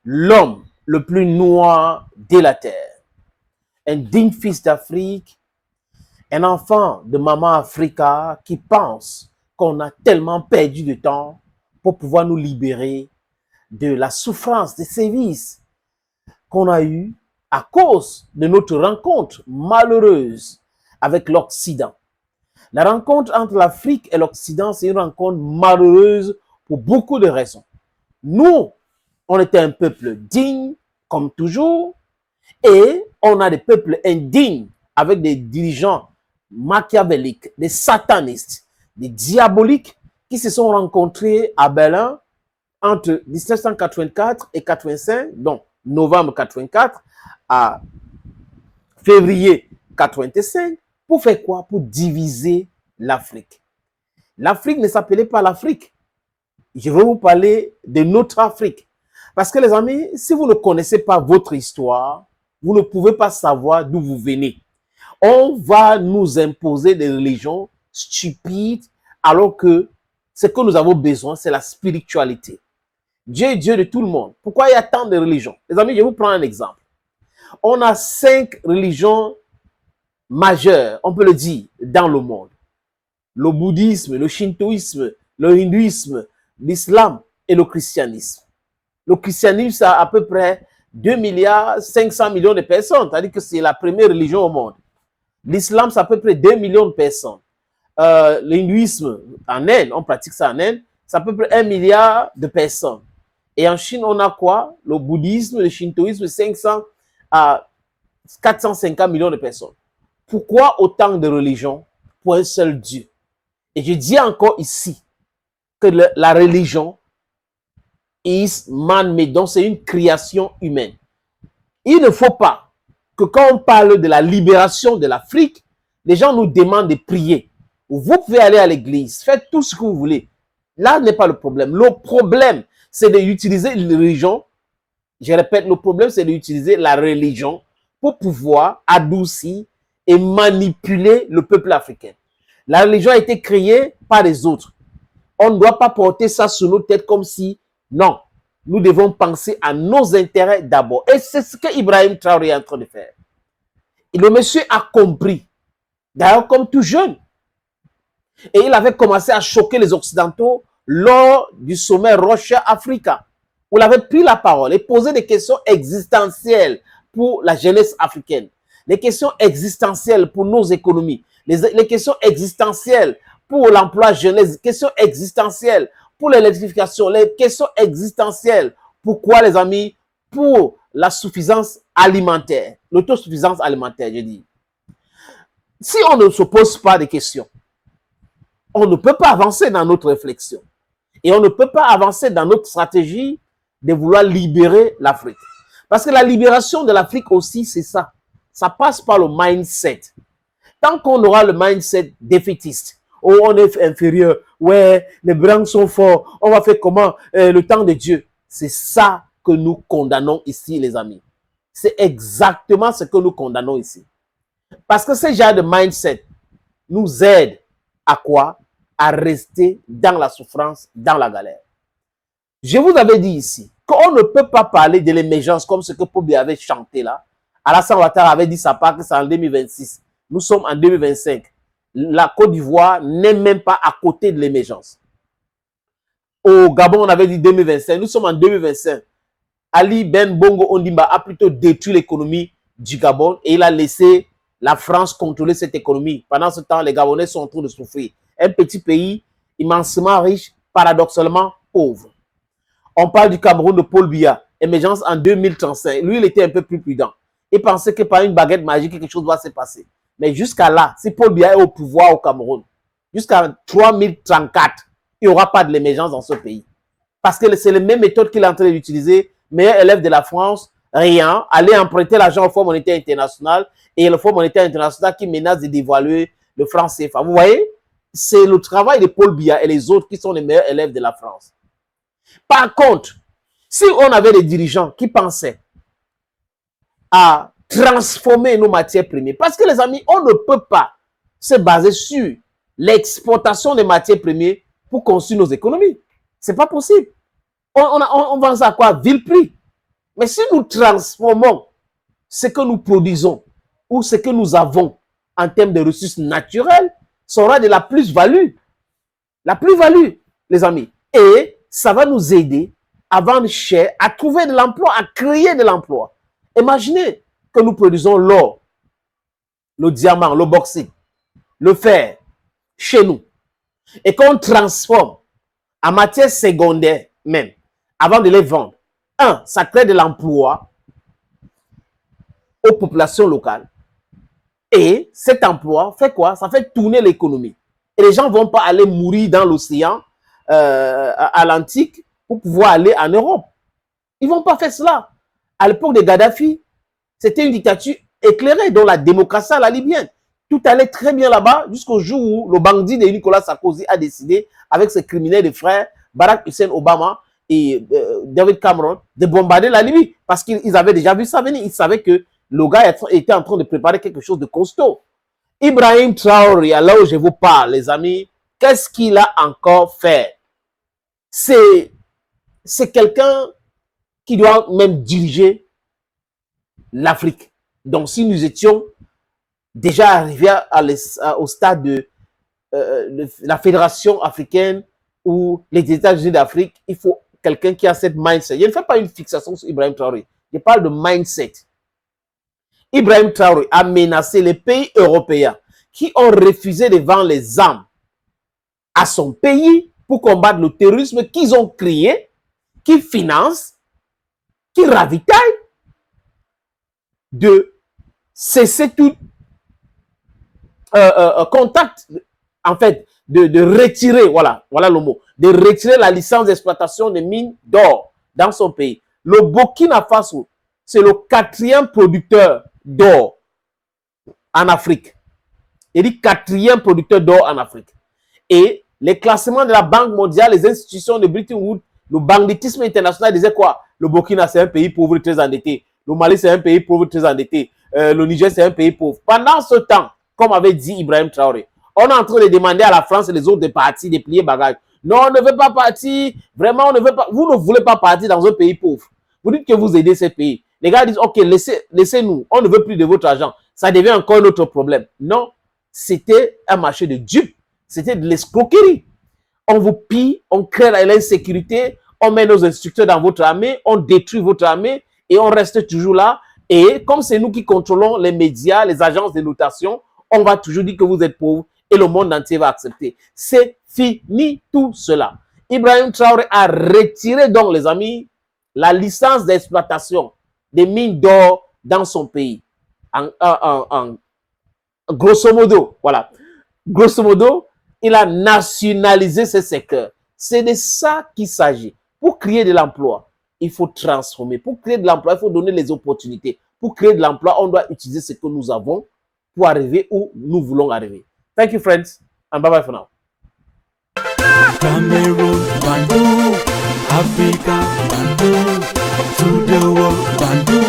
l'homme le plus noir de la terre, un digne fils d'Afrique, un enfant de maman Africa qui pense qu'on a tellement perdu de temps pour pouvoir nous libérer de la souffrance, des sévices qu'on a eu à cause de notre rencontre malheureuse avec l'Occident. La rencontre entre l'Afrique et l'Occident, c'est une rencontre malheureuse pour beaucoup de raisons. Nous, on était un peuple digne, comme toujours, et on a des peuples indignes avec des dirigeants machiavéliques, des satanistes, des diaboliques qui se sont rencontrés à Berlin entre 1784 et 85, donc novembre 84 à février 85, pour faire quoi? Pour diviser l'Afrique. L'Afrique ne s'appelait pas l'Afrique. Je vais vous parler de notre Afrique. Parce que les amis, si vous ne connaissez pas votre histoire, vous ne pouvez pas savoir d'où vous venez. On va nous imposer des religions stupides alors que ce que nous avons besoin, c'est la spiritualité. Dieu est Dieu de tout le monde. Pourquoi il y a tant de religions? Les amis, je vous prends un exemple. On a 5 religions majeures, on peut le dire, dans le monde. Le bouddhisme, le shintoïsme, le hindouisme, l'islam et le christianisme. Le christianisme a à peu près 2,5 milliards de personnes, c'est-à-dire que c'est la première religion au monde. L'islam, c'est à peu près 2 millions de personnes. L'hindouisme, en Inde, on pratique ça en Inde, c'est à peu près 1 milliard de personnes. Et en Chine, on a quoi? Le bouddhisme, le shintoïsme, 500 à 450 millions de personnes. Pourquoi autant de religions pour un seul Dieu? Et je dis encore ici que la religion is man-made, donc c'est une création humaine. Il ne faut pas que quand on parle de la libération de l'Afrique, les gens nous demandent de prier. Vous pouvez aller à l'église, faites tout ce que vous voulez. Là n'est pas le problème. Le problème, c'est d'utiliser la religion. Je répète, le problème, c'est d'utiliser la religion pour pouvoir adoucir et manipuler le peuple africain. La religion a été créée par les autres. On ne doit pas porter ça sur nos têtes comme si, non, nous devons penser à nos intérêts d'abord. Et c'est ce que Ibrahim Traoré est en train de faire. Et le monsieur a compris, d'ailleurs comme tout jeune. Et il avait commencé à choquer les Occidentaux lors du sommet Rocha-Africa, où il avait pris la parole et posé des questions existentielles pour la jeunesse africaine, les questions existentielles pour nos économies, les questions existentielles pour l'emploi jeunesse, les questions existentielles pour l'électrification, les questions existentielles. Pourquoi, les amis? Pour la suffisance alimentaire, l'autosuffisance alimentaire, je dis. Si on ne se pose pas de questions, on ne peut pas avancer dans notre réflexion. Et on ne peut pas avancer dans notre stratégie de vouloir libérer l'Afrique. Parce que la libération de l'Afrique aussi, c'est ça. Ça passe par le mindset. Tant qu'on aura le mindset défaitiste, oh, on est inférieur, ouais, les Blancs sont forts, on va faire comment? Le temps de Dieu. C'est ça que nous condamnons ici, les amis. C'est exactement ce que nous condamnons ici. Parce que ce genre de mindset nous aide à quoi? À rester dans la souffrance, dans la galère. Je vous avais dit ici qu'on ne peut pas parler de l'émergence comme ce que Paul Biya avait chanté là. Alassane Ouattara avait dit sa part que c'est en 2026. Nous sommes en 2025. La Côte d'Ivoire n'est même pas à côté de l'émergence. Au Gabon, on avait dit 2025. Nous sommes en 2025. Ali Ben Bongo Ondimba a plutôt détruit l'économie du Gabon et il a laissé la France contrôler cette économie. Pendant ce temps, les Gabonais sont en train de souffrir. Un petit pays immensément riche, paradoxalement pauvre. On parle du Cameroun de Paul Biya, émergence en 2035. Lui, il était un peu plus prudent. Il pensait que par une baguette magique, quelque chose va se passer. Mais jusqu'à là, si Paul Biya est au pouvoir au Cameroun, jusqu'à 3034, il n'y aura pas de l'émergence dans ce pays. Parce que c'est les mêmes méthodes qu'il est en train d'utiliser. Meilleur élève de la France, rien, aller emprunter l'argent au Fonds monétaire international et le Fonds monétaire international qui menace de dévaluer le franc CFA. Vous voyez, c'est le travail de Paul Biya et les autres qui sont les meilleurs élèves de la France. Par contre, si on avait des dirigeants qui pensaient à transformer nos matières premières, parce que les amis, on ne peut pas se baser sur l'exportation des matières premières pour construire nos économies. C'est pas possible. On vend ça à quoi? Vil prix. Mais si nous transformons ce que nous produisons ou ce que nous avons en termes de ressources naturelles, ça aura de la plus-value. La plus-value, les amis. Et ça va nous aider à vendre cher, à trouver de l'emploi, à créer de l'emploi. Imaginez que nous produisons l'or, le diamant, le bauxite, le fer, chez nous, et qu'on transforme en matière secondaire même, avant de les vendre. Un, ça crée de l'emploi aux populations locales. Et cet emploi fait quoi? Ça fait tourner l'économie. Et les gens ne vont pas aller mourir dans l'océan Atlantique pour pouvoir aller en Europe. Ils ne vont pas faire cela. À l'époque de Gaddafi, c'était une dictature éclairée, dont la démocratie à la libyenne. Tout allait très bien là-bas jusqu'au jour où le bandit de Nicolas Sarkozy a décidé, avec ses criminels de frères, Barack Hussein Obama et David Cameron, de bombarder la Libye. Parce qu'ils avaient déjà vu ça venir. Ils savaient que le gars était en train de préparer quelque chose de costaud. Ibrahim Traoré, là où je vous parle, les amis, qu'est-ce qu'il a encore fait? C'est quelqu'un qui doit même diriger l'Afrique. Donc, si nous étions déjà arrivés au stade de la Fédération africaine ou les États-Unis d'Afrique, il faut quelqu'un qui a cette mindset. Je ne fais pas une fixation sur Ibrahim Traoré. Je parle de mindset. Ibrahim Traoré a menacé les pays européens qui ont refusé de vendre les armes à son pays pour combattre le terrorisme qu'ils ont créé, qui financent, qui ravitaillent, de cesser tout contact, en fait, de retirer, voilà le mot, de retirer la licence d'exploitation des mines d'or dans son pays. Le Burkina Faso, c'est le 4e producteur d'or en Afrique. Il dit 4e producteur d'or en Afrique. Et les classements de la Banque mondiale, les institutions de Bretton Woods, le banditisme international disait quoi? Le Burkina, c'est un pays pauvre très endetté. Le Mali, c'est un pays pauvre très endetté. Le Niger, c'est un pays pauvre. Pendant ce temps, comme avait dit Ibrahim Traoré, on est en train de demander à la France et les autres de partir, de plier bagages. Non, on ne veut pas partir. Vraiment, on ne veut pas. Vous ne voulez pas partir dans un pays pauvre. Vous dites que vous aidez ces pays. Les gars disent, OK, laissez-nous. On ne veut plus de votre argent. Ça devient encore notre problème. Non, c'était un marché de dupes. C'était de l'escroquerie. On vous pille, on crée l'insécurité, on met nos instructeurs dans votre armée, on détruit votre armée et on reste toujours là. Et comme c'est nous qui contrôlons les médias, les agences de notation, on va toujours dire que vous êtes pauvres et le monde entier va accepter. C'est fini tout cela. Ibrahim Traoré a retiré donc, les amis, la licence d'exploitation des mines d'or dans son pays. Grosso modo, voilà. Grosso modo, il a nationalisé ce secteur. C'est de ça qu'il s'agit. Pour créer de l'emploi, il faut transformer. Pour créer de l'emploi, il faut donner les opportunités. Pour créer de l'emploi, on doit utiliser ce que nous avons pour arriver où nous voulons arriver. Thank you, friends, and bye-bye for now. Cameroon, Bandung, Africa, Bandung, to the world, Bandung.